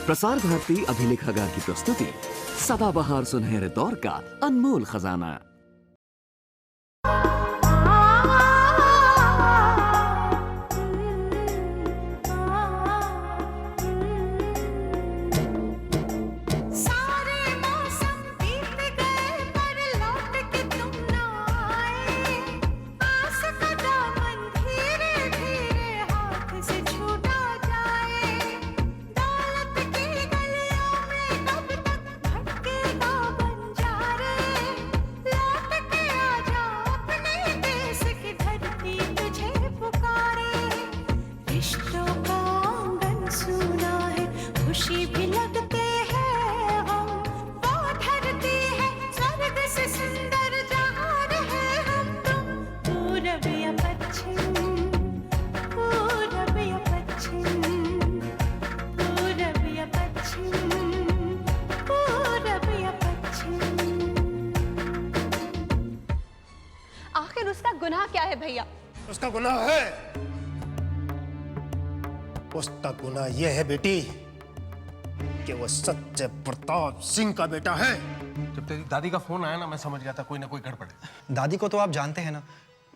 प्रसार भारती अभिलेखागार की प्रस्तुति सदाबहार सुनहरे दौर का अनमोल खजाना। आखिर उसका गुनाह क्या है भैया? उसका गुनाह है, उसका गुनाह यह है बेटी कि वो सत्य प्रताप सिंह का बेटा है। जब तेरी दादी का फोन आया ना, मैं समझ गया था कोई ना कोई गड़बड़ है। दादी को तो आप जानते हैं ना,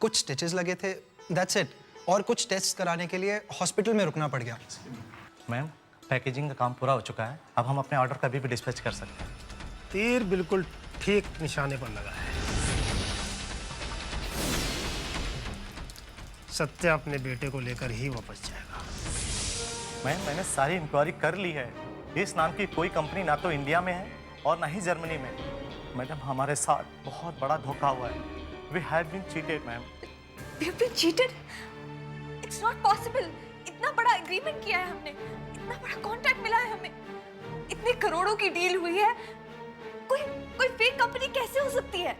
कुछ स्टिचेस लगे थे, दैट्स इट। और कुछ टेस्ट कराने के लिए हॉस्पिटल में रुकना पड़ गया। मैम, पैकेजिंग का काम पूरा हो चुका है, अब हम अपने ऑर्डर कभी भी डिस्पैच कर सकते हैं। तीर बिल्कुल ठीक निशाने पर लगा है। सत्य अपने बेटे को लेकर ही वापस जाएगा। मैम, मैंने सारी इंक्वायरी कर ली है। इस नाम की कोई कंपनी ना तो इंडिया में है और ना ही जर्मनी में। मैडम, हमारे साथ बहुत बड़ा धोखा हुआ है। We have been cheated ma'am. We have been cheated? It's not possible. इतना बड़ा एग्रीमेंट किया है हमने, इतना बड़ा कॉन्ट्रैक्ट मिला है हमें, इतने करोड़ों की डील हुई है, कोई फेक कंपनी कैसे हो सकती है?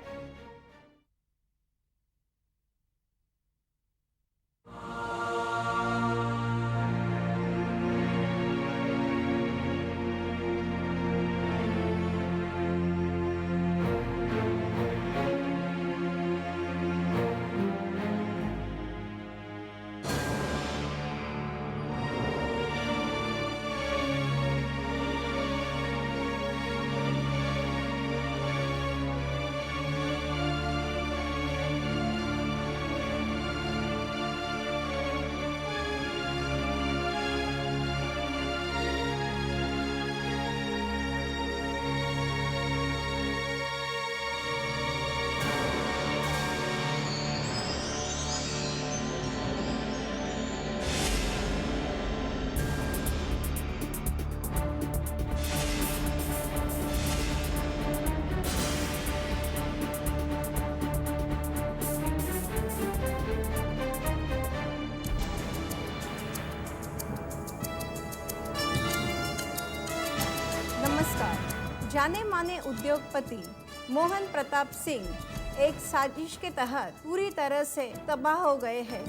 नमस्कार। जाने माने उद्योगपति मोहन प्रताप सिंह एक साजिश के तहत पूरी तरह से तबाह हो गए हैं।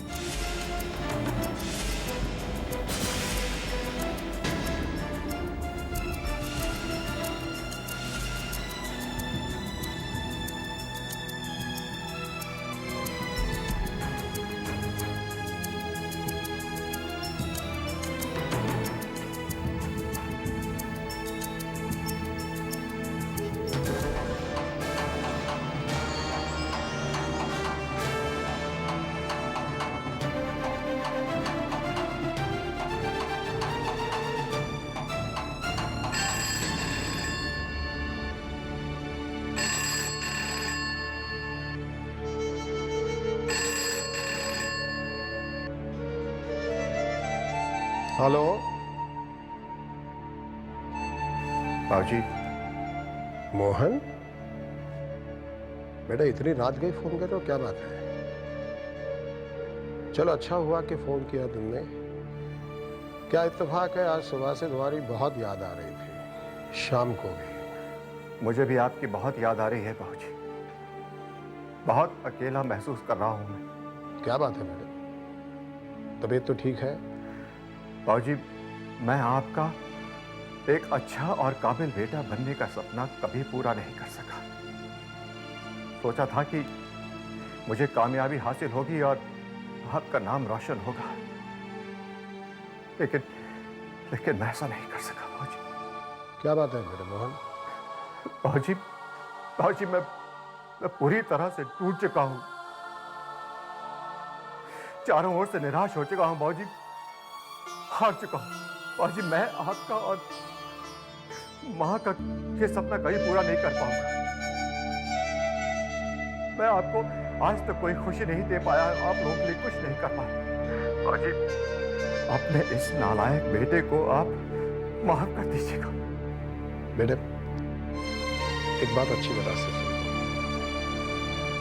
हेलो बाबूजी। मोहन, बेटा इतनी रात गई फोन कर रहे हो, क्या बात है? चलो अच्छा हुआ कि फोन किया तुमने। क्या इत्तेफाक है, आज सुबह से तुम्हारी बहुत याद आ रही थी, शाम को भी। मुझे भी आपकी बहुत याद आ रही है बाबूजी। बहुत अकेला महसूस कर रहा हूं मैं। क्या बात है बेटा, तबीयत तो ठीक है? बाबूजी, मैं आपका एक अच्छा और काबिल बेटा बनने का सपना कभी पूरा नहीं कर सका। सोचा था कि मुझे कामयाबी हासिल होगी और आपका नाम रोशन होगा, लेकिन मैं ऐसा नहीं कर सका बाबूजी। क्या बात है मेरे मोहन? बाबूजी मैं पूरी तरह से टूट चुका हूं, चारों ओर से निराश हो चुका हूं बाबूजी, हार चुका हूं बाबूजी। मैं आपका और मां का ये सपना कभी पूरा नहीं कर पाऊंगा। मैं आपको आज तक कोई खुशी नहीं दे पाया, आप लोगों के लिए कुछ नहीं कर पाया बाबूजी। अपने इस नालायक बेटे को आप माफ कर दीजिएगा। बेटे, एक बात अच्छी तरह से सुनो।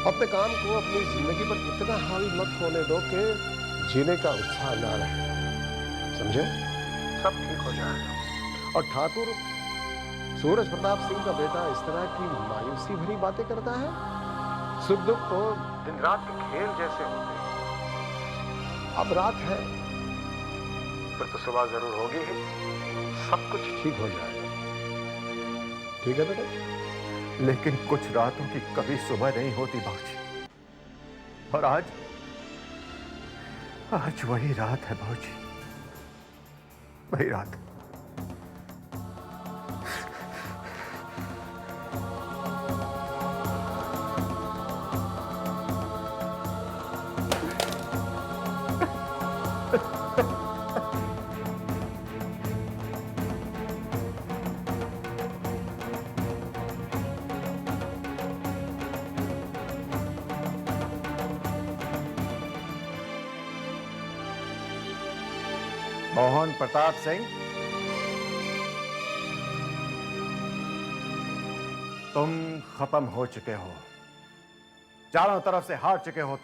अपने काम को, अपनी जिंदगी पर इतना हावी मत होने दो कि जीने का उत्साह ना रहे, समझे? सब ठीक हो जाएगा। और ठाकुर सूरज प्रताप सिंह का बेटा इस तरह की मायूसी भरी बातें करता है? सुख दुख तो दिन रात के खेल जैसे होते हैं। अब रात है, फिर तो सुबह जरूर होगी ही, सब कुछ ठीक हो जाएगा। ठीक है बेटा? लेकिन कुछ रातों की कभी सुबह नहीं होती बाबूजी, और आज वही रात है बाबूजी, वही रात। मोहन प्रताप सिंह, तुम खत्म हो चुके हो, चारों तरफ से हार चुके हो।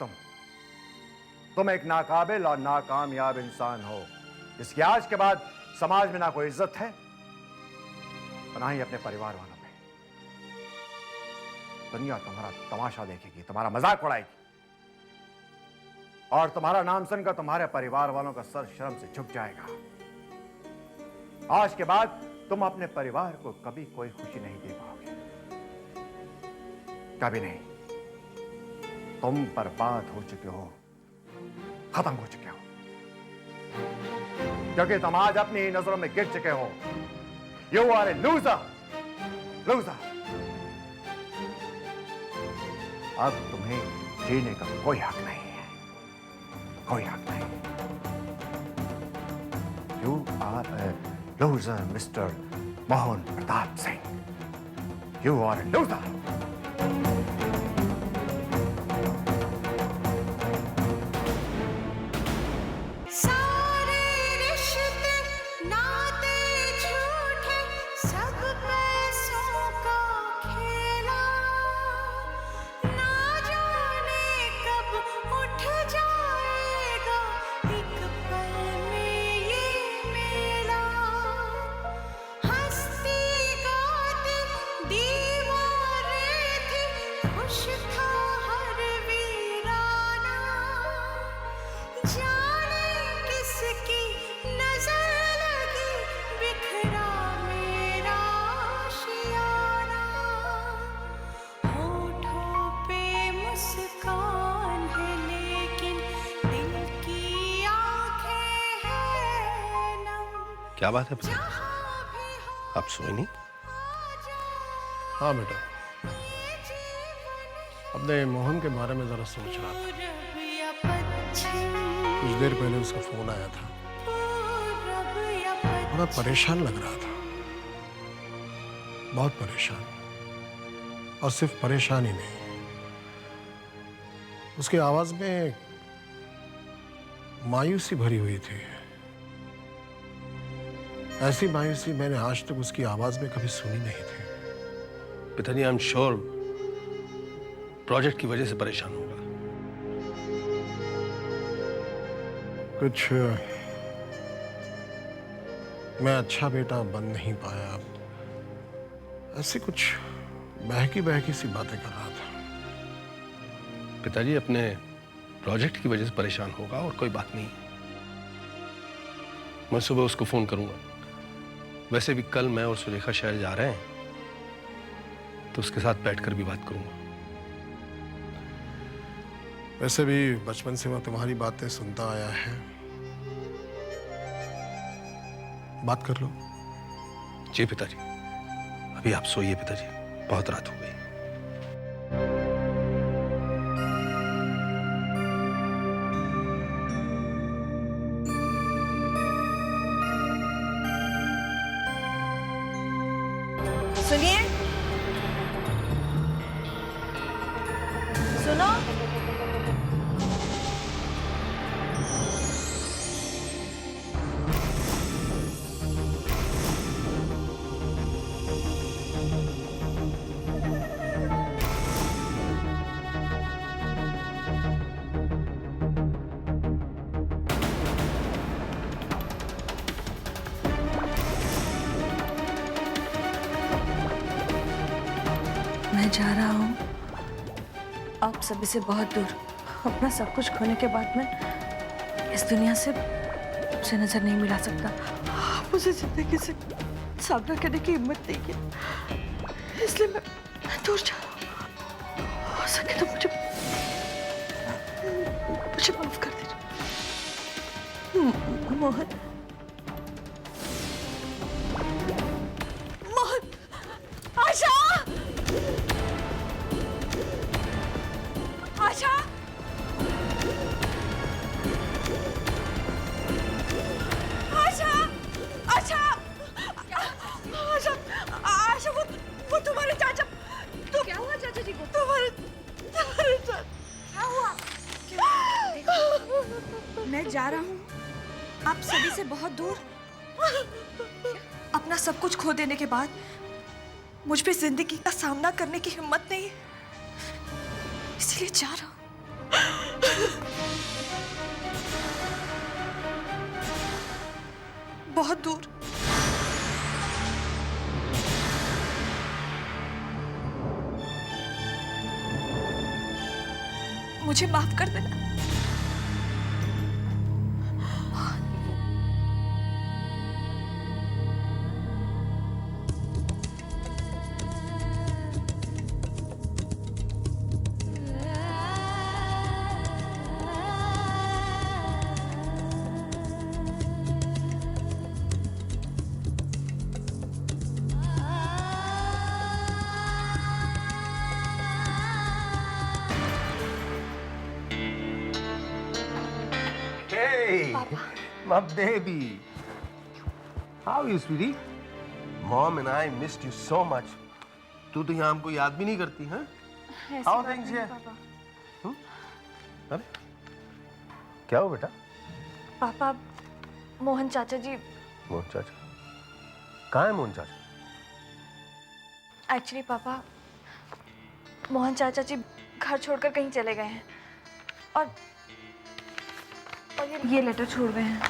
तुम एक नाकाबिल और नाकामयाब इंसान हो, जिसकी आज के बाद समाज में ना कोई इज्जत है और ना ही अपने परिवार वालों में। दुनिया तुम्हारा तमाशा देखेगी, तुम्हारा मजाक उड़ाएगी, और तुम्हारा नाम सुनकर तुम्हारे परिवार वालों का सर शर्म से झुक जाएगा। आज के बाद तुम अपने परिवार को कभी कोई खुशी नहीं दे पाओगे, कभी नहीं। तुम बर्बाद हो चुके हो, खत्म हो चुके हो, क्योंकि तुम आज अपनी ही नजरों में गिर चुके हो। You are a loser, loser. अब तुम्हें जीने का कोई हक नहीं है, कोई हक नहीं। You are a loser mister Mohan Pratap Singh, you are a loser. क्या बात है पिता? आप सोए नहीं? हाँ बेटा, अपने मोहन के बारे में जरा सोच रहा था। कुछ देर पहले उसका फोन आया था, बड़ा परेशान लग रहा था, बहुत परेशान। और सिर्फ परेशान ही नहीं, उसकी आवाज में मायूसी भरी हुई थी। ऐसी मायूसी मैंने आज तक उसकी आवाज में कभी सुनी नहीं थी। पिताजी, आई एम श्योर प्रोजेक्ट की वजह से परेशान होगा। कुछ मैं अच्छा बेटा बन नहीं पाया, ऐसी कुछ बहकी बहकी सी बातें कर रहा था। पिताजी, अपने प्रोजेक्ट की वजह से परेशान होगा और कोई बात नहीं। मैं सुबह उसको फोन करूंगा। वैसे भी कल मैं और सुलेखा शहर जा रहे हैं, तो उसके साथ बैठकर भी बात करूंगा। वैसे भी बचपन से मैं तुम्हारी बातें सुनता आया है, बात कर लो। जी पिताजी। अभी आप सोइए पिताजी, बहुत रात हो गई। सुनिए, सुनो। मैं जा रहा हूँ आप सभी से बहुत दूर। अपना सब कुछ खोने के बाद मैं इस दुनिया से नजर नहीं मिला सकता। मुझे जिंदगी से सामना करने की हिम्मत नहीं है, इसलिए मैं दूर जा रहा हूँ। हो सके तो मुझे माफ कर दीजिए मोहन। मोहन, आशा, आशा, आशा, आशा, आशा, आशा, वो तुम्हारे चाचा। तो क्या हुआ चाचा जी को? तुम्हारे चाचा। क्या हुआ? मैं जा रहा हूँ आप सभी से बहुत दूर। अपना सब कुछ खो देने के बाद मुझ पे जिंदगी का सामना करने की हिम्मत नहीं है, इसलिए जा रहा हूँ। बहुत दूर। मुझे माफ कर देना। Hey, my baby. How are you, sweetie? Mom and I missed you so much. तू तो यहाँ हमको याद भी नहीं करती, हैं? How are things here? अरे, क्या हो बेटा? पापा, मोहन चाचा जी। मोहन चाचा? कहाँ है मोहन चाचा? एक्चुअली पापा, मोहन चाचा जी घर छोड़कर कहीं चले गए हैं और ये लेटर छोड़ गए हैं।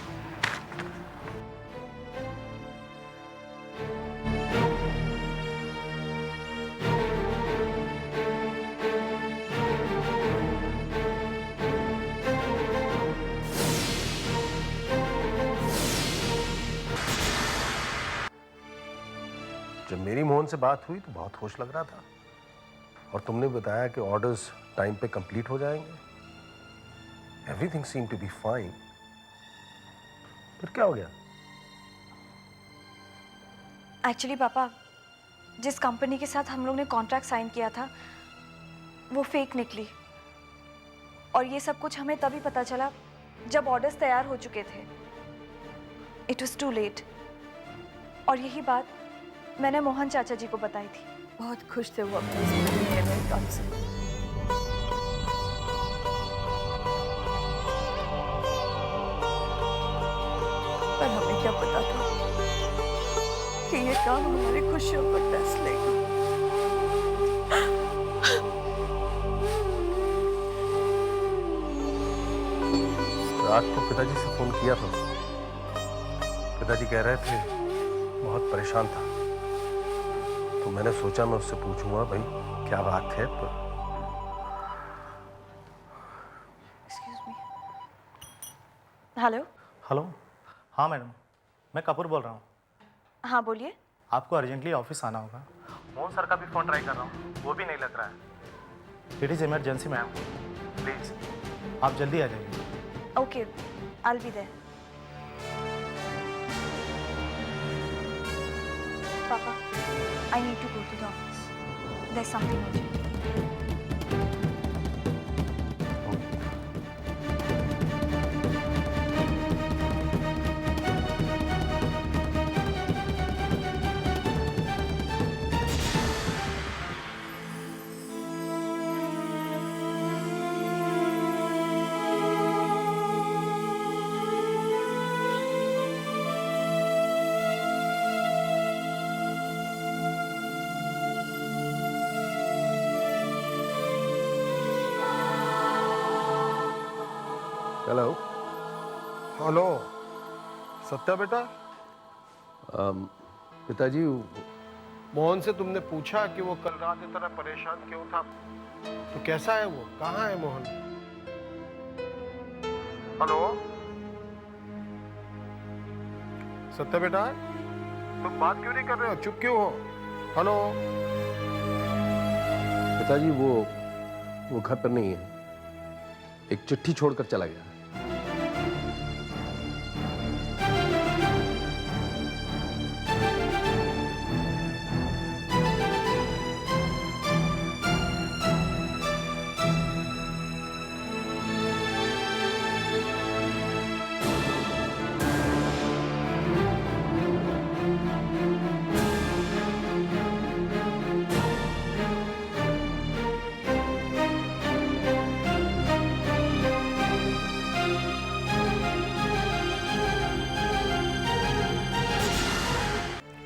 जब मेरी मोहन से बात हुई तो बहुत खुश लग रहा था और तुमने बताया कि ऑर्डर्स टाइम पे कंप्लीट हो जाएंगे। Everything seemed to be fine. फिर क्या हो गया? एक्चुअली पापा, जिस कंपनी के साथ हम लोग ने कॉन्ट्रैक्ट साइन किया था वो फेक निकली और ये सब कुछ हमें तभी पता चला जब ऑर्डर्स तैयार हो चुके थे। It was too late. और यही बात मैंने मोहन चाचा जी को बताई थी। बहुत खुश थे वो अपने जिंदगी में काम से। पर हमें क्या पता था कि ये काम हमारी खुशियों को टस लेगा। रात को पिताजी से फोन किया था। पिताजी कह रहे थे बहुत परेशान था, तो मैंने सोचा मैं उससे पूछूंगा भाई क्या बात है। तो एक्सक्यूज मी। हेलो। हेलो, हाँ मैडम, मैं कपूर बोल रहा हूँ। हाँ बोलिए। आपको अर्जेंटली ऑफिस आना होगा। मोहन सर का भी फ़ोन ट्राई कर रहा हूँ, वो भी नहीं लग रहा है। It is emergency ma'am, please आप जल्दी आ जाइए। Okay, I will be there. Papa, I need to go to the office. There's something urgent. Hello. Hello Satya बेटा। पिताजी, मोहन से तुमने पूछा कि वो कल रात इतना परेशान क्यों था? तो कैसा है वो? कहाँ है मोहन? हेलो सत्या बेटा, तुम बात क्यों नहीं कर रहे हो? चुप क्यों हो? हेलो। पिताजी, वो घर पर नहीं है, एक चिट्ठी छोड़कर चला गया।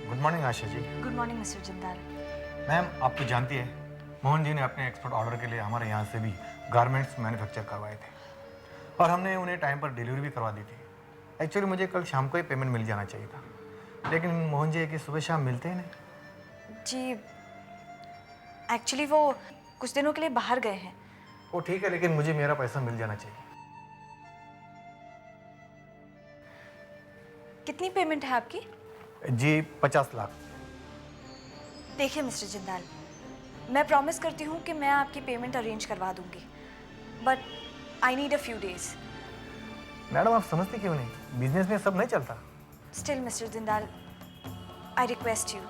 Good morning Asha ji. Good morning, Mr. Jindal. Ma'am, आप तो जानती है मोहन जी ने अपने एक्सपोर्ट ऑर्डर के लिए हमारे यहाँ से भी गारमेंट्स मैन्युफैक्चर करवाए थे और हमने उन्हें टाइम पर डिलीवरी भी करवा दी थी। एक्चुअली मुझे कल शाम को ही पेमेंट मिल जाना चाहिए था, लेकिन मोहन जी कि सुबह शाम मिलते ही नहीं। जी, एक्चुअली वो कुछ दिनों के लिए बाहर गए हैं। वो ठीक है, लेकिन मुझे मेरा पैसा मिल जाना चाहिए। कितनी पेमेंट है आपकी? जी 50 लाख। देखिए मिस्टर जिंदाल, मैं प्रॉमिस करती हूँ कि मैं आपकी पेमेंट अरेंज करवा दूंगी, but I need a few days. Madam, आप समझते क्यों नहीं? बिजनेस में सब नहीं चलता। Still mister Jindal, I request you.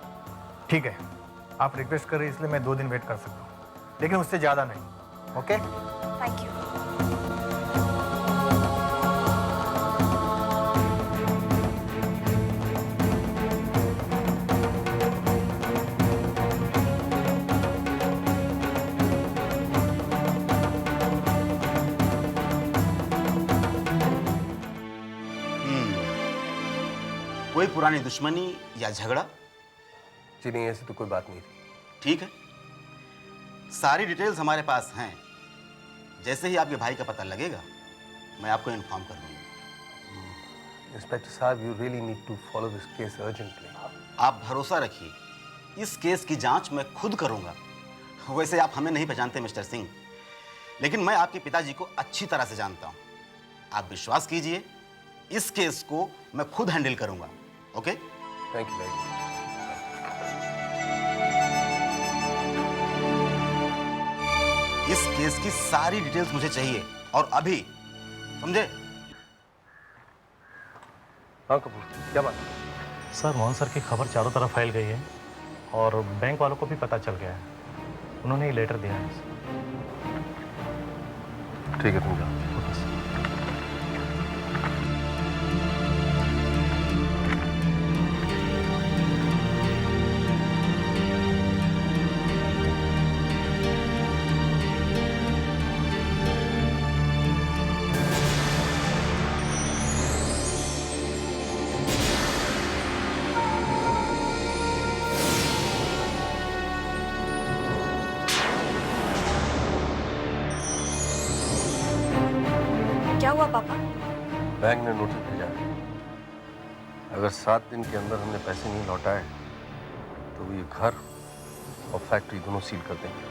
ठीक है, आप रिक्वेस्ट कर रहे हैं इसलिए मैं 2 दिन वेट कर सकता हूँ, लेकिन उससे ज़्यादा नहीं। ओके? Thank you. कोई पुरानी दुश्मनी या झगड़ा? जी नहीं, ऐसी तो कोई बात नहीं थी। ठीक है, सारी डिटेल्स हमारे पास हैं। जैसे ही आपके भाई का पता लगेगा मैं आपको इन्फॉर्म कर दूंगा। इंस्पेक्टर साहब, you really need to follow this case urgently. आप भरोसा रखिए, इस केस की जांच मैं खुद करूंगा। वैसे आप हमें नहीं पहचानते मिस्टर सिंह, लेकिन मैं आपके पिताजी को अच्छी तरह से जानता हूं। आप विश्वास कीजिए, इस केस को मैं खुद हैंडल करूंगा। Okay? Thank you very much. इस केस की सारी डिटेल्स मुझे चाहिए और अभी, समझे? हाँ कपूर, क्या बात? सर, मोहन सर की खबर चारों तरफ फैल गई है और बैंक वालों को भी पता चल गया है। उन्होंने ये लेटर दिया है। ठीक है, तुम जाओ। Okay sir. क्या हुआ पापा? बैंक ने नोटिस भेजा है। अगर 7 दिन के अंदर हमने पैसे नहीं लौटाए तो ये घर और फैक्ट्री दोनों सील कर देंगे।